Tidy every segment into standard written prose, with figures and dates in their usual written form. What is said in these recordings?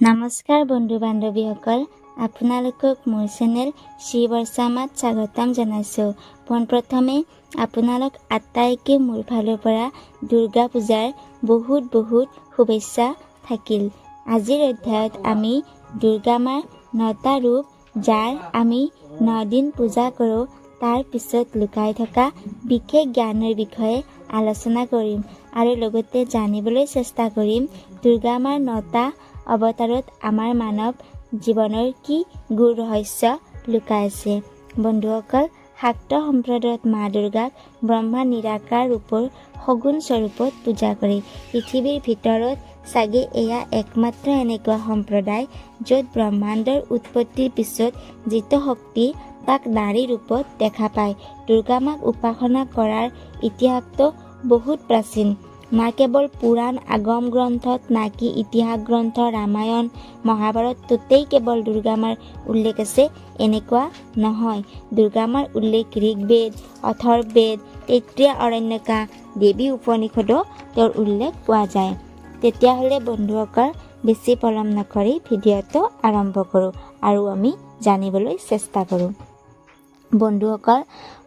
নমস্কাৰ বন্ধু বান্ধৱীসকল, আপোনালোকক মোৰ চেনেল শ্ৰী বৰ্ষামাত স্বাগতম জনাইছোঁ। পোনপ্ৰথমে আপোনালোক আটাইকে মোৰ ফালৰ পৰা দুৰ্গা পূজাৰ বহুত শুভেচ্ছা থাকিল। আজিৰ অধ্যায়ত আমি দুৰ্গা মাৰ 9টা ৰূপ, যাৰ আমি 9 দিন পূজা কৰোঁ, তাৰ পিছত লুকাই থকা বিশেষ জ্ঞানৰ বিষয়ে আলোচনা কৰিম আৰু লগতে জানিবলৈ চেষ্টা কৰিম দুৰ্গা মাৰ 9টা অৱতাৰত আমাৰ মানৱ জীৱনৰ কি গুৰ ৰহস্য লুকাই আছে। বন্ধুসকল, শাক্ত সম্প্ৰদায়ত মা দুৰ্গাক ব্ৰহ্মা নিৰাকাৰ ৰূপৰ সগুণ স্বৰূপত পূজা কৰে। পৃথিৱীৰ ভিতৰত চাগে এয়া একমাত্ৰ এনেকুৱা সম্প্ৰদায় য'ত ব্ৰহ্মাণ্ডৰ উৎপত্তিৰ পিছত যিটো শক্তি তাক নাৰী ৰূপত দেখা পায়। দুৰ্গা মাক উপাসনা কৰাৰ ইতিহাসটো বহুত প্ৰাচীন। মা কেৱল পুৰাণ আগম গ্ৰন্থত নাকি ইতিহাস গ্ৰন্থ ৰামায়ণ মহাভাৰততেই কেৱল দুৰ্গা মাৰ উল্লেখ আছে এনেকুৱা নহয়। দুৰ্গা মাৰ উল্লেখ ঋগ্বেদ, অথৰ্ববেদ, তৈত্ৰীয় অৰণ্যকা, দেৱী উপনিষদো তেওঁৰ উল্লেখ পোৱা যায়। তেতিয়াহ'লে বন্ধুসকল, বেছি পলম নকৰি ভিডিঅ'টো আৰম্ভ কৰোঁ আৰু আমি জানিবলৈ চেষ্টা কৰোঁ। বন্ধুসকল,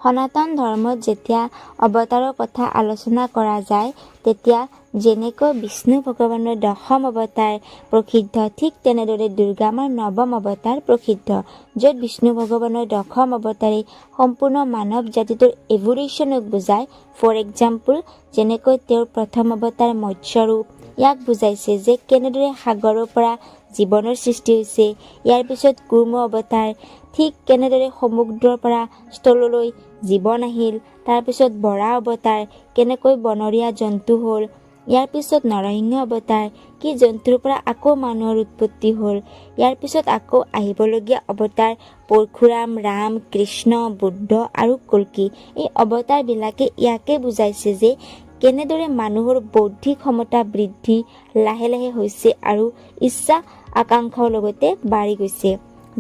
সনাতন ধৰ্মত যেতিয়া অৱতাৰৰ কথা আলোচনা কৰা যায়, তেতিয়া যেনেকৈ বিষ্ণু ভগৱানৰ 10ম অৱতাৰ প্ৰসিদ্ধ, ঠিক তেনেদৰে দুৰ্গা মাৰ 9ম অৱতাৰ প্ৰসিদ্ধ, য'ত বিষ্ণু ভগৱানৰ 10ম অৱতাৰে সম্পূৰ্ণ মানৱ জাতিটোৰ এভলিউশ্যনক বুজায়। ফৰ এক্সাম্পল, যেনেকৈ তেওঁৰ প্ৰথম অৱতাৰ মৎস্যৰূপ, ইয়াক বুজাইছে যে কেনেদৰে সাগৰৰ পৰা জীৱনৰ সৃষ্টি হৈছে। ইয়াৰ পিছত কুৰ্ম অৱতাৰ, ঠিক কেনেদৰে সমুদ্ৰৰ পৰা স্থললৈ জীৱন আহিল। তাৰপিছত বৰাহ অৱতাৰ, কেনেকৈ বনৰীয়া জন্তু হ'ল। ইয়াৰ পিছত নৰসিংহ অৱতাৰ, কি জন্তুৰ পৰা আকৌ মানুহৰ উৎপত্তি হ'ল। ইয়াৰ পিছত আকৌ আহিবলগীয়া অৱতাৰ পৰশুৰাম, ৰাম, কৃষ্ণ, বুদ্ধ আৰু কল্কি। এই অৱতাৰবিলাকে ইয়াকে বুজাইছে যে কেনেদৰে মানুহৰ বৌদ্ধিক ক্ষমতা বৃদ্ধি লাহে লাহে হৈছে আৰু ইচ্ছা আকাংক্ষাৰ লগতে বাঢ়ি গৈছে।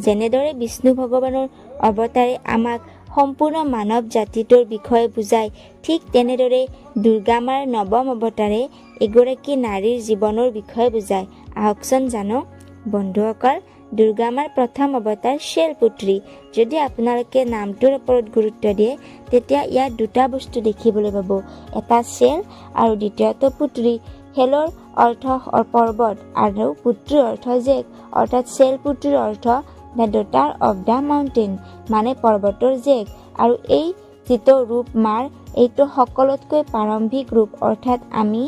যেনেদৰে বিষ্ণু ভগৱানৰ অৱতাৰে আমাক সম্পূৰ্ণ মানৱ জাতিটোৰ বিষয়ে বুজায়, ঠিক তেনেদৰে দুৰ্গা মাৰ 9ম অৱতাৰে এগৰাকী নাৰীৰ জীৱনৰ বিষয়ে বুজায়। আহকচোন জানো। বন্ধুসকল, দুৰ্গা মাৰ প্ৰথম অৱতাৰ শৈলপুত্ৰী। যদি আপোনালোকে নামটোৰ ওপৰত গুৰুত্ব দিয়ে, তেতিয়া ইয়াত দুটা বস্তু দেখিবলৈ পাব, এটা শৈল আৰু দ্বিতীয়টো পুত্ৰী। শৈলৰ অৰ্থ পৰ্বত আৰু পুত্ৰীৰ অৰ্থ জেক, অৰ্থাৎ শৈলপুত্ৰীৰ অৰ্থ the daughter of the mountain, মানে পৰ্বতৰ জেক। আৰু এই যিটো ৰূপ মাৰ, এইটো সকলোতকৈ প্ৰাৰম্ভিক ৰূপ, অৰ্থাৎ আমি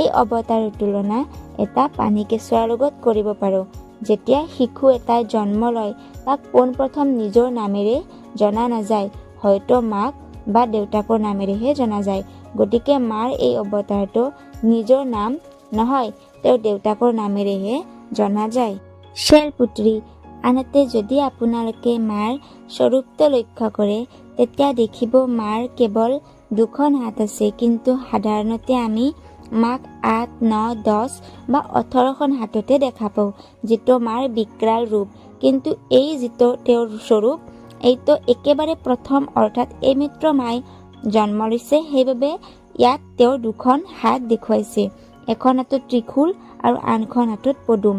এই অৱতাৰৰ তুলনা এটা পানী কেঁচুৱাৰ লগত কৰিব পাৰোঁ। যেতিয়া শিশু এটাই জন্ম লয়, তাক পোনপ্ৰথম নিজৰ নামেৰে জনা নাযায়, হয়তো মাক বা দেউতাকৰ নামেৰেহে জনা যায়। গতিকে মাৰ এই অৱতাৰটো নিজৰ নাম নহয়, তেওঁৰ দেউতাকৰ নামেৰেহে জনা যায়, শৈলপুত্ৰী। আনহাতে যদি আপোনালোকে মাৰ স্বৰূপটো লক্ষ্য কৰে, তেতিয়া দেখিব মাৰ কেৱল 2খন হাত আছে, কিন্তু সাধাৰণতে আমি মাক 8, 9, 10 বা 18খন হাততে দেখা পাওঁ, যিটো মাৰ বিকৰাল ৰূপ। কিন্তু এই যিটো তেওঁৰ স্বৰূপ, এইটো একেবাৰে প্ৰথম, অৰ্থাৎ এইমাত্ৰ মাই জন্ম লৈছে, সেইবাবে ইয়াত তেওঁৰ 2খন হাত দেখুৱাইছে। এখন হাতত ত্ৰিশূল আৰু আনখন হাতত পদুম।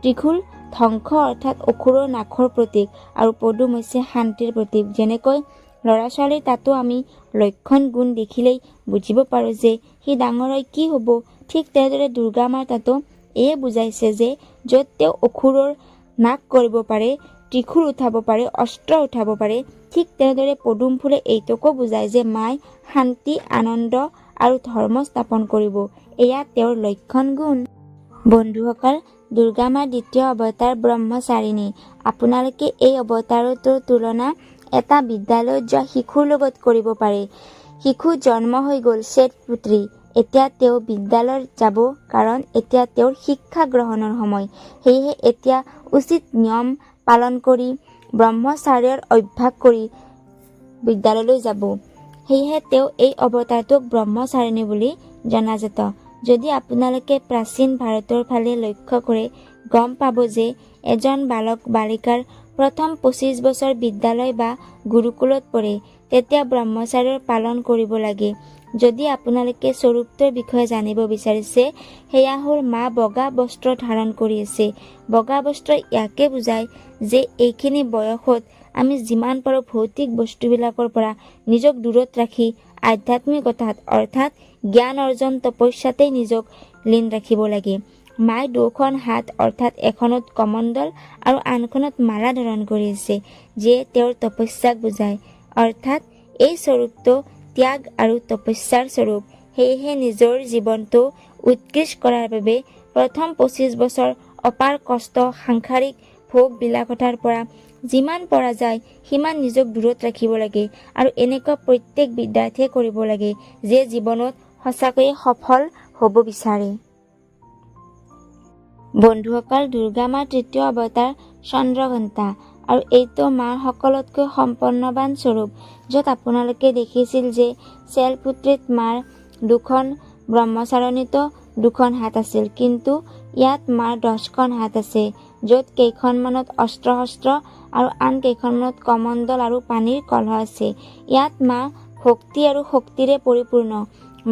ত্ৰিশূল ধ্বংস অৰ্থাৎ অসুৰৰ নাশৰ প্ৰতীক আৰু পদুম হৈছে শান্তিৰ প্ৰতীক। যেনেকৈ ল'ৰা ছোৱালীৰ তাতো আমি লক্ষণ গুণ দেখিলেই বুজিব পাৰোঁ যে সি ডাঙৰ হৈ কি হ'ব, ঠিক তেনেদৰে দুৰ্গা মাৰ তাতো এয়ে বুজাইছে যে য'ত তেওঁ অসুৰৰ নাশ কৰিব পাৰে, ত্ৰিশূল উঠাব পাৰে, অস্ত্ৰ উঠাব পাৰে, ঠিক তেনেদৰে পদুম ফুলে এইটোকো বুজায় যে মাই শান্তি, আনন্দ আৰু ধৰ্ম স্থাপন কৰিব। এয়া তেওঁৰ লক্ষণ গুণ। বন্ধুসকল, দুৰ্গা মাৰ দ্বিতীয় অৱতাৰ ব্ৰহ্মচাৰিণী। আপোনালোকে এই অৱতাৰটোৰ তুলনা এটা বিদ্যালয়ত যোৱা শিশুৰ লগত কৰিব পাৰে। শিশু জন্ম হৈ গ'ল, শৈলপুত্ৰী। এতিয়া তেওঁ বিদ্যালয়ত যাব, কাৰণ এতিয়া তেওঁৰ শিক্ষা গ্ৰহণৰ সময়। সেয়েহে এতিয়া উচিত নিয়ম পালন কৰি ব্ৰহ্মচাৰ্যৰ অভ্যাস কৰি বিদ্যালয়লৈ যাব। সেয়েহে তেওঁ এই অৱতাৰটোক ব্ৰহ্মচাৰিণী বুলি জনাজাত। যদি আপোনালোকে প্ৰাচীন ভাৰতৰ ফালে লক্ষ্য কৰে, গম পাব যে এজন বালক বালিকাৰ প্ৰথম 25 বছৰ বিদ্যালয় বা গুৰুকুলত পঢ়ে, তেতিয়া ব্ৰহ্মচাৰ্যৰ পালন কৰিব লাগে। যদি আপোনালোকে স্বৰূপটোৰ বিষয়ে জানিব বিচাৰিছে, সেয়া হ'ল মা বগা বস্ত্ৰ ধাৰণ কৰি আছে। বগা বস্ত্ৰ ইয়াকে বুজায় যে এইখিনি বয়সত আমি যিমান পাৰোঁ ভৌতিক বস্তুবিলাকৰ পৰা নিজক দূৰত ৰাখি আধ্যাত্মিকতাত অৰ্থাৎ জ্ঞান অৰ্জন তপস্যাতে নিজক লীন ৰাখিব লাগে। মায়ে দুখন হাত অৰ্থাৎ এখনত কমণ্ডল আৰু আনখনত মালা ধাৰণ কৰি আছে, যিয়ে তেওঁৰ তপস্যাক বুজায়। অৰ্থাৎ এই স্বৰূপটো ত্যাগ আৰু তপস্যাৰ স্বৰূপ। সেয়েহে নিজৰ জীৱনটো উৎকৃষ্ট কৰাৰ বাবে প্ৰথম 25 বছৰ অপাৰ কষ্ট, সাংসাৰিক ভোগ বিলাসতাৰ পৰা যিমান পৰা যায় সিমান নিজক দূৰত ৰাখিব লাগে। আৰু এনেকুৱা প্ৰত্যেক বিদ্যাৰ্থীয়ে কৰিব লাগে যে জীৱনত সঁচাকৈয়ে সফল হ'ব বিচাৰে। বন্ধুসকল, দুৰ্গা মাৰ তৃতীয় অৱতাৰ চন্দ্ৰঘণ্টা, আৰু এইটো মাৰ সকলোতকৈ সম্পন্নবান স্বৰূপ, য'ত আপোনালোকে দেখিছিল যে চেলপুত্ৰীত মাৰ দুখন, ব্ৰহ্মচাৰণীতো দুখন হাত আছিল, কিন্তু ইয়াত মাৰ 10খন হাত আছে, য'ত কেইখনমানত অস্ত্ৰ শস্ত্ৰ আৰু আন কেইখনমানত কমণ্ডল আৰু পানীৰ কলহ আছে। ইয়াত মা ভক্তি আৰু শক্তিৰে পৰিপূৰ্ণ।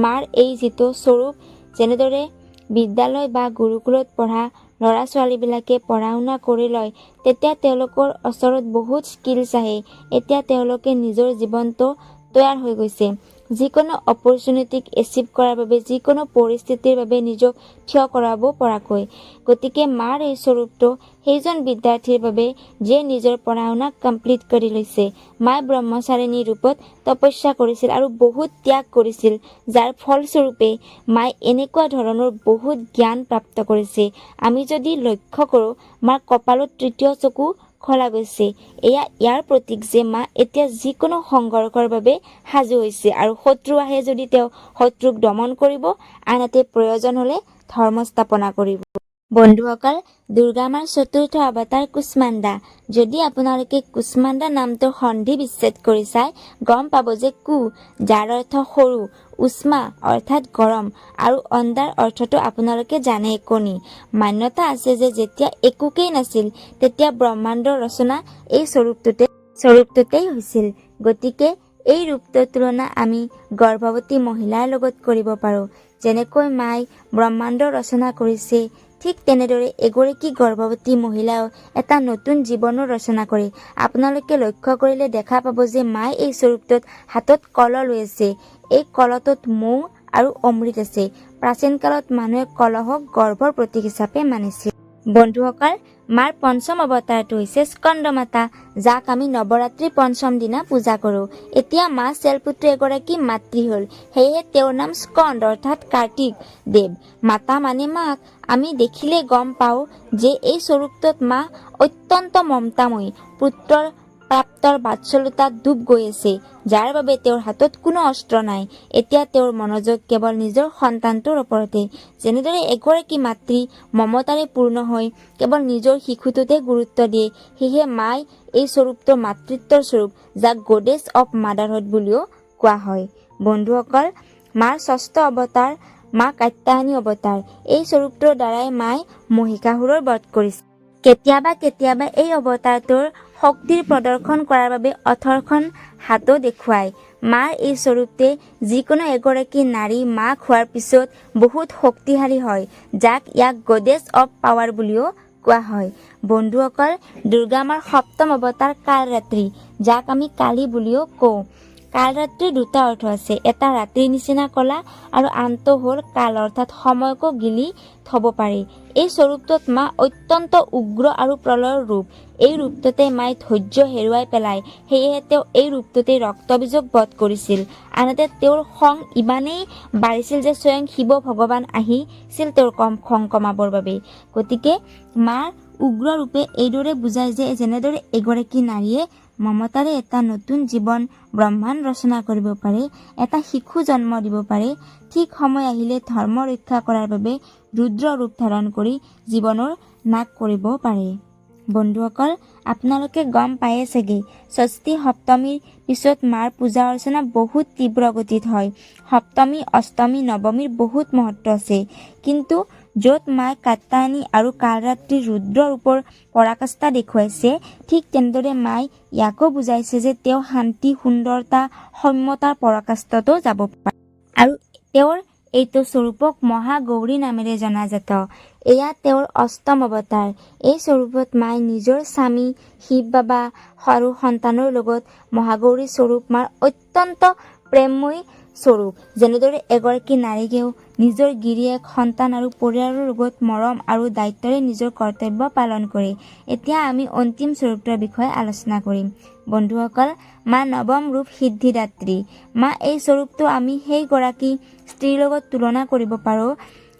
মাৰ এই যিটো স্বৰূপ, যেনেদৰে বিদ্যালয় বা গুৰুকুলত পঢ়া ল'ৰা ছোৱালীবিলাকে পঢ়া শুনা কৰি লয়, তেতিয়া তেওঁলোকৰ ওচৰত বহুত স্কিলছ আহে। এতিয়া তেওঁলোকে নিজৰ জীৱনটো তৈয়াৰ হৈ গৈছে, যিকোনো অপৰচুনিটিক এচিভ কৰাৰ বাবে, যিকোনো পৰিস্থিতিৰ বাবে নিজক থিয় কৰাব পৰাকৈ। গতিকে মাৰ এই স্বৰূপটো সেইজন বিদ্যাৰ্থীৰ বাবে যিয়ে নিজৰ পঢ়া শুনা কমপ্লিট কৰি লৈছে। মায়ে ব্ৰহ্মচাৰিণী ৰূপত তপস্যা কৰিছিল আৰু বহুত ত্যাগ কৰিছিল, যাৰ ফলস্বৰূপে মায়ে এনেকুৱা ধৰণৰ বহুত জ্ঞান প্ৰাপ্ত কৰিছে। আমি যদি লক্ষ্য কৰোঁ, মাৰ কপালত তৃতীয় চকু খোলা গৈছে। এয়া ইয়াৰ প্ৰতীক যে মা এতিয়া যিকোনো সংঘৰ্ষৰ বাবে সাজু হৈছে, আৰু শত্ৰু আহে যদি তেওঁ শত্ৰুক দমন কৰিব, আনহাতে প্ৰয়োজন হ'লে ধৰ্ম স্থাপনা কৰিব। বন্ধুসকল, দুৰ্গা মাৰ চতুৰ্থ অৱতাৰ কুষ্মাণ্ডা। যদি আপোনালোকে কুষ্মাণ্ডা নামটোৰ সন্ধি বিচ্ছেদ কৰি চাই, গম পাব যে কু, যাৰ অৰ্থ সৰু, উষ্মা অৰ্থাৎ গৰম, আৰু অণ্ডাৰ অৰ্থটো আপোনালোকে জানে, কণী। মান্যতা আছে যে যেতিয়া একোকেই নাছিল, তেতিয়া ব্ৰহ্মাণ্ডৰ ৰচনা এই স্বৰূপটোতেই হৈছিল। গতিকে এই ৰূপটোৰ তুলনা আমি গৰ্ভৱতী মহিলাৰ লগত কৰিব পাৰোঁ। যেনেকৈ মায়ে ব্ৰহ্মাণ্ডৰ ৰচনা কৰিছে, ঠিক তেনেদৰে এগৰাকী গৰ্ভৱতী মহিলাও এটা নতুন জীৱনৰ ৰচনা কৰে। আপোনালোকে লক্ষ্য কৰিলে দেখা পাব যে মায়ে এই স্বৰূপটোত হাতত কলহ লৈ আছে। এই কলহটোত মৌ আৰু অমৃত আছে। প্ৰাচীন কালত মানুহে কলহক গৰ্ভৰ প্ৰতীক হিচাপে মানিছিল। বন্ধুসকল, মাৰ পঞ্চম অৱতাৰটো হৈছে স্কন্দমাতা, যাক আমি নৱৰাত্ৰিৰ পঞ্চম দিনা পূজা কৰোঁ। এতিয়া মা চেলপুত্ৰী এগৰাকী মাতৃ হ'ল, সেয়েহে তেওঁৰ নাম স্কন্দ অৰ্থাৎ কাৰ্তিক দেৱ। মাতা মানে মাক। আমি দেখিলে গম পাওঁ যে এই স্বৰূপটোত মা অত্যন্ত মমতাময়ী, পুত্ৰৰ প্ৰাপ্তৰ বাৎসল্যতাত ডুব গৈ আছে, যাৰ বাবে তেওঁৰ হাতত কোনো অস্ত্ৰ নাই। এতিয়া তেওঁৰ মনোযোগ কেৱল নিজৰ সন্তানটোৰ ওপৰতে। যেনেদৰে এগৰাকী মাতৃ মমতাৰে পূৰ্ণ হৈ কেৱল নিজৰ শিশুটোতে গুৰুত্ব দিয়ে, সেয়েহে মাই এই স্বৰূপটো মাতৃত্বৰ স্বৰূপ, যাক গডেছ অফ মাদাৰহুড বুলিও কোৱা হয়। বন্ধুসকল, মাৰ ষষ্ঠ অৱতাৰ মা কাত্যায়নী অৱতাৰ। এই স্বৰূপটোৰ দ্বাৰাই মাই মহিষাসুৰৰ বধ কৰিছে। কেতিয়াবা কেতিয়াবা এই অৱতাৰটোৰ শক্তিৰ প্ৰদৰ্শন কৰাৰ বাবে 18খন হাতো দেখুৱায়। মাৰ এই স্বৰূপতে যিকোনো এগৰাকী নাৰী মাক হোৱাৰ পিছত বহুত শক্তিশালী হয়, যাক ইয়াক গডেছ অফ পাৱাৰ বুলিও কোৱা হয়। বন্ধুসকল, দুৰ্গা মাৰ সপ্তম অৱতাৰ কালৰাত্ৰি, যাক আমি কালী বুলিও কওঁ। কালৰাত্ৰিৰ দুটা অৰ্থ আছে, এটা ৰাতিৰ নিচিনা কলা আৰু আনটো হ'ল কাল অৰ্থাৎ সময়কো গিলি থব পাৰি। এই স্বৰূপটোত মা অত্যন্ত উগ্ৰ আৰু প্ৰলয়ৰ ৰূপ। এই ৰূপটোতে মায়ে ধৈৰ্য হেৰুৱাই পেলায়, সেয়েহে তেওঁ এই ৰূপটোতে ৰক্তবীজক বধ কৰিছিল। আনহাতে তেওঁৰ খং ইমানেই বাঢ়িছিল যে স্বয়ং শিৱ ভগৱান আহিছিল তেওঁৰ খং কমাবৰ বাবে। গতিকে মাৰ উগ্ৰ ৰূপে এইদৰে বুজায় যে যেনেদৰে এগৰাকী নাৰীয়ে মমতাৰে এটা নতুন জীৱন ব্ৰহ্মাণ্ড ৰচনা কৰিব পাৰে, এটা শিশু জন্ম দিব পাৰে, ঠিক সময় আহিলে ধৰ্ম ৰক্ষা কৰাৰ বাবে ৰুদ্ৰ ৰূপ ধাৰণ কৰি জীৱনৰ নাশ কৰিব পাৰে। বন্ধুসকল, আপোনালোকে গম পায়ে চাগে, ষষ্ঠী সপ্তমীৰ পিছত মাৰ পূজা অৰ্চনা বহুত তীব্ৰ গতিত হয়। সপ্তমী, অষ্টমী, নৱমীৰ বহুত মহত্ব আছে, কিন্তু য'ত মায়ে কাত্যায়নী আৰু কালৰাত্ৰিৰ ৰুদ্ৰ ৰূপৰ পৰাকাষ্ঠা দেখুৱাইছে, ঠিক তেনেদৰে মায়ে ইয়াকো বুজাইছে যে তেওঁ শান্তি, সুন্দৰতা, সৌম্যতাৰ পৰাকাষ্ঠাতো যাব পাৰে আৰু তেওঁৰ এইটো স্বৰূপক মহাগৌৰী নামেৰে জনাজাত। এয়া তেওঁৰ অষ্টম অৱতাৰ। এই স্বৰূপত মায়ে নিজৰ স্বামী শিৱ বাবা আৰু সন্তানৰ লগত মহাগৌৰী স্বৰূপ মাৰ অত্যন্ত প্ৰেমময়ী স্বৰূপ। যেনেদৰে এগৰাকী নাৰীকেও নিজৰ গিৰিয়েক, সন্তান আৰু পৰিয়ালৰ লগত মৰম আৰু দায়িত্বৰে নিজৰ কৰ্তব্য পালন কৰে। এতিয়া আমি অন্তিম স্বৰূপটোৰ বিষয়ে আলোচনা কৰিম। বন্ধুসকল, মা নৱম ৰূপ সিদ্ধিদাত্ৰী। মা এই স্বৰূপটো আমি সেইগৰাকী স্ত্ৰীৰ লগত তুলনা কৰিব পাৰোঁ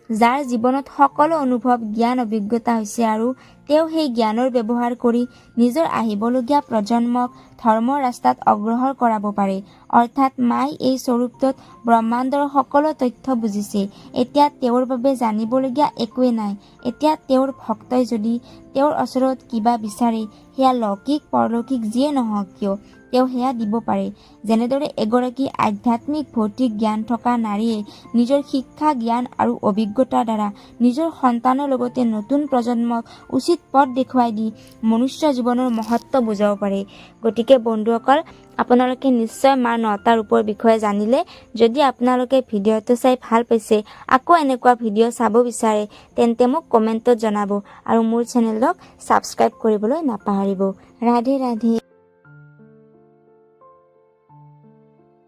যাৰ জীৱনত সকলো অনুভৱ, জ্ঞান, অভিজ্ঞতা হৈছে আৰু তেওঁ সেই জ্ঞানৰ ব্যৱহাৰ কৰি নিজৰ আহিবলগীয়া প্ৰজন্মক ধৰ্মৰ ৰাস্তাত অগ্ৰসৰ কৰাব পাৰে। অৰ্থাৎ মাই এই স্বৰূপটোত ব্ৰহ্মাণ্ডৰ সকলো তথ্য বুজিছে। এতিয়া তেওঁৰ বাবে জানিবলগীয়া একোৱেই নাই। এতিয়া তেওঁৰ ভক্তই যদি তেওঁৰ ওচৰত কিবা বিচাৰে, সেয়া লৌকিক পৰলৌকিক যিয়ে নহওক কিয় তেওঁ সেয়া দিব পাৰে। যেনেদৰে এগৰাকী আধ্যাত্মিক ভৌতিক জ্ঞান থকা নাৰীয়ে নিজৰ শিক্ষা, জ্ঞান আৰু অভিজ্ঞতাৰ দ্বাৰা নিজৰ সন্তানৰ লগতে নতুন প্ৰজন্মক উচিত পথ দেখুৱাই দি মনুষ্য জীৱনৰ মহত্ব বুজাব পাৰে। গতিকে বন্ধুসকল, আপোনালোকে নিশ্চয় মাৰ 9টা ৰূপৰ বিষয়ে জানিলে। যদি আপোনালোকে ভিডিঅ'টো চাই ভাল পাইছে, আকৌ এনেকুৱা ভিডিঅ' চাব বিচাৰে, তেন্তে মোক কমেণ্টত জনাব আৰু মোৰ চেনেলক ছাবস্ক্ৰাইব কৰিবলৈ নাপাহৰিব। ৰাধে ৰাধে।